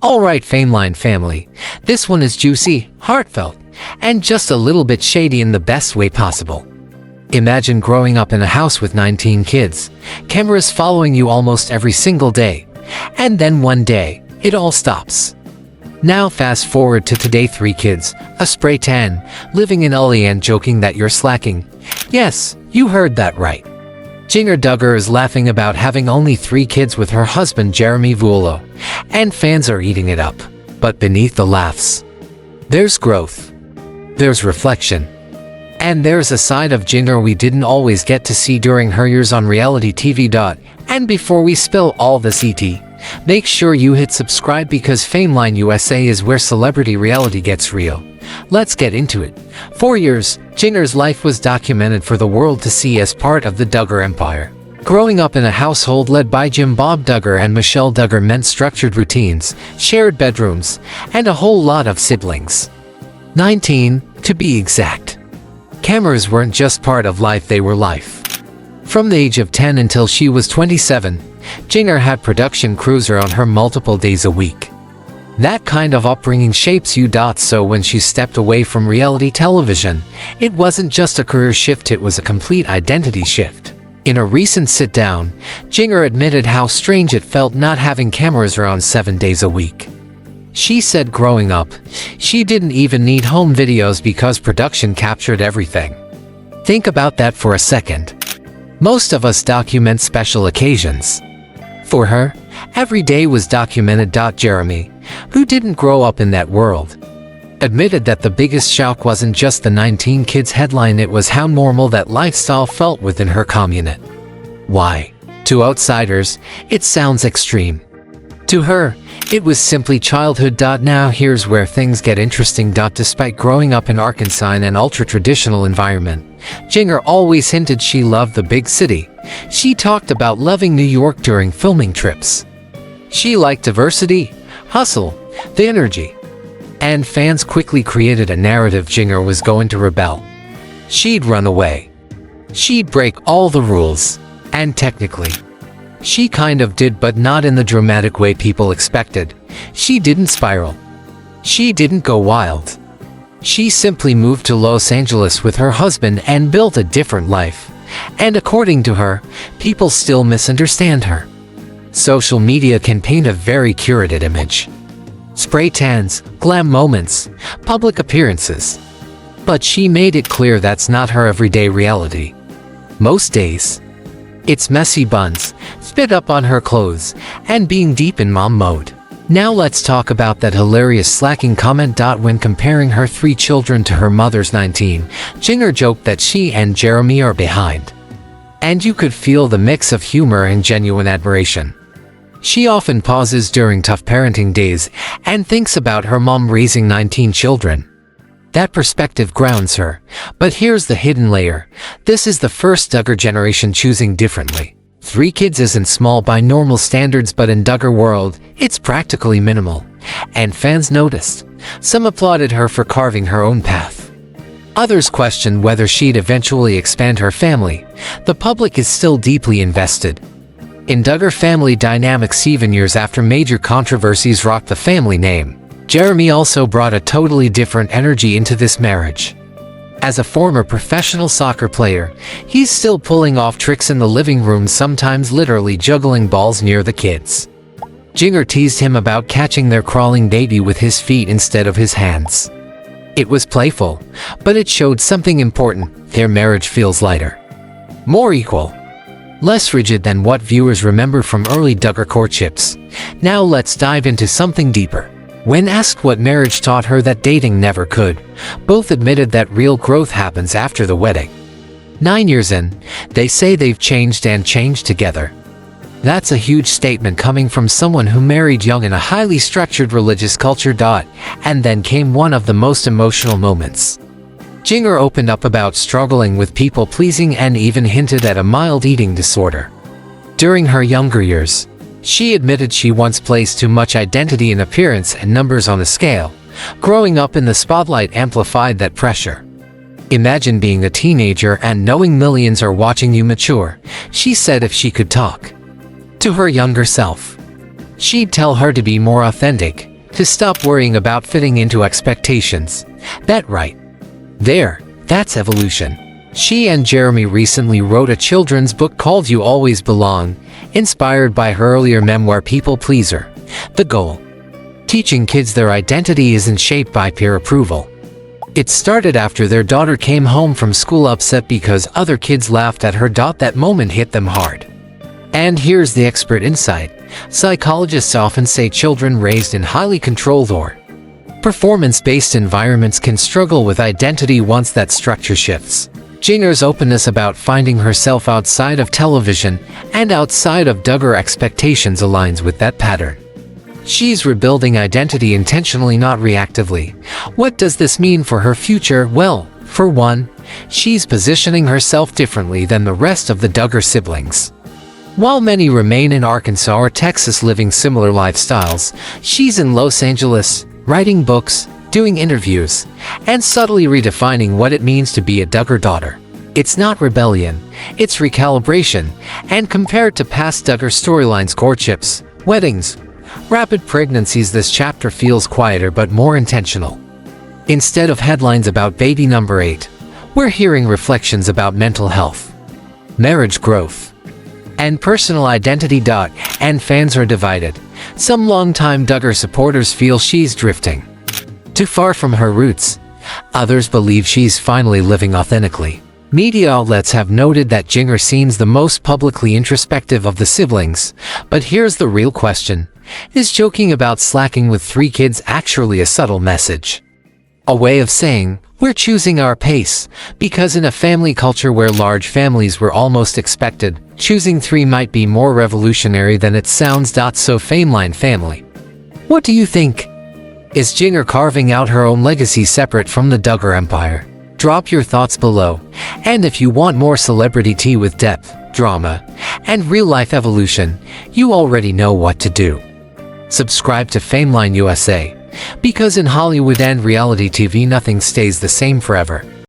Alright FameLine family, this one is juicy, heartfelt, and just a little bit shady in the best way possible. Imagine growing up in a house with 19 kids, cameras following you almost every single day, and then one day, it all stops. Now fast forward to today, 3 kids, a spray tan, living in Uli and joking that you're slacking. Yes, you heard that right. Jinger Duggar is laughing about having only 3 kids with her husband Jeremy Vuolo, and fans are eating it up. But beneath the laughs, there's growth, there's reflection, and there's a side of Jinger we didn't always get to see during her years on reality TV. And before we spill all this make sure you hit subscribe because FameLine USA is where celebrity reality gets real. Let's get into it. For years, Jinger's life was documented for the world to see as part of the Duggar empire. Growing up in a household led by Jim Bob Duggar and Michelle Duggar meant structured routines, shared bedrooms, and a whole lot of siblings. 19, to be exact. Cameras weren't just part of life, they were life. From the age of 10 until she was 27, Jinger had production crews around her multiple days a week. That kind of upbringing shapes you. So when she stepped away from reality television, it wasn't just a career shift, it was a complete identity shift. In a recent sit-down, Jinger admitted how strange it felt not having cameras around 7 days a week. She said growing up, she didn't even need home videos because production captured everything. Think about that for a second. Most of us document special occasions. For her, every day was documented. Jeremy, who didn't grow up in that world, admitted that the biggest shock wasn't just the 19 kids headline, it was how normal that lifestyle felt within her community. Why? To outsiders, it sounds extreme. To her, it was simply childhood. Now here's where things get interesting. Despite growing up in Arkansas in an ultra-traditional environment, Jinger always hinted she loved the big city. She talked about loving New York during filming trips. She liked diversity, hustle, the energy. And fans quickly created a narrative Jinger was going to rebel. She'd run away. She'd break all the rules. And technically, she kind of did, but not in the dramatic way people expected. She didn't spiral. She didn't go wild. She simply moved to Los Angeles with her husband and built a different life. And according to her, people still misunderstand her. Social media can paint a very curated image. Spray tans, glam moments, public appearances. But she made it clear that's not her everyday reality. Most days, it's messy buns, spit up on her clothes, and being deep in mom mode. Now let's talk about that hilarious slacking comment. When comparing her 3 children to her mother's 19, Jinger joked that she and Jeremy are behind. And you could feel the mix of humor and genuine admiration. She often pauses during tough parenting days and thinks about her mom raising 19 children. That perspective grounds her. But here's the hidden layer. This is the first Duggar generation choosing differently. 3 kids isn't small by normal standards, but in Duggar world, it's practically minimal. And fans noticed. Some applauded her for carving her own path. Others questioned whether she'd eventually expand her family. The public is still deeply invested in Duggar family dynamics even years after major controversies rocked the family name. Jeremy also brought a totally different energy into this marriage. As a former professional soccer player, he's still pulling off tricks in the living room, sometimes literally juggling balls near the kids. Jinger teased him about catching their crawling baby with his feet instead of his hands. It was playful, but it showed something important. Their marriage feels lighter, more equal, less rigid than what viewers remember from early Duggar courtships. Now let's dive into something deeper. When asked what marriage taught her that dating never could, both admitted that real growth happens after the wedding. 9 years in, they say they've changed and changed together. That's a huge statement coming from someone who married young in a highly structured religious culture. And then came one of the most emotional moments. Jinger opened up about struggling with people-pleasing and even hinted at a mild eating disorder. During her younger years, she admitted she once placed too much identity in appearance and numbers on a scale. Growing up in the spotlight amplified that pressure. Imagine being a teenager and knowing millions are watching you mature, she said if she could talk to her younger self, she'd tell her to be more authentic, To stop worrying about fitting into expectations. That right there, that's evolution. She and Jeremy recently wrote a children's book called You Always Belong, inspired by her earlier memoir People Pleaser. The goal: teaching kids their identity isn't shaped by peer approval. It started after their daughter came home from school upset because other kids laughed at her. That moment hit them hard. And here's the expert insight. Psychologists often say children raised in highly controlled or performance-based environments can struggle with identity once that structure shifts. Jinger's openness about finding herself outside of television and outside of Duggar expectations aligns with that pattern. She's rebuilding identity intentionally, not reactively. What does this mean for her future? Well, for one, she's positioning herself differently than the rest of the Duggar siblings. While many remain in Arkansas or Texas living similar lifestyles, she's in Los Angeles, writing books, doing interviews, and subtly redefining what it means to be a Duggar daughter. It's not rebellion, it's recalibration, and compared to past Duggar storylines, courtships, weddings, rapid pregnancies, this chapter feels quieter but more intentional. Instead of headlines about baby number 8, we're hearing reflections about mental health, marriage growth, and personal identity. And fans are divided. Some longtime Duggar supporters feel she's drifting too far from her roots. Others believe she's finally living authentically. Media outlets have noted that Jinger seems the most publicly introspective of the siblings. But here's the real question. Is joking about slacking with 3 kids actually a subtle message? A way of saying, we're choosing our pace, because in a family culture where large families were almost expected, choosing 3 might be more revolutionary than it sounds. So FameLine family, what do you think? Is Jinger carving out her own legacy separate from the Duggar empire? Drop your thoughts below. And if you want more celebrity tea with depth, drama, and real-life evolution, you already know what to do. Subscribe to FameLine USA, because in Hollywood and reality TV nothing stays the same forever.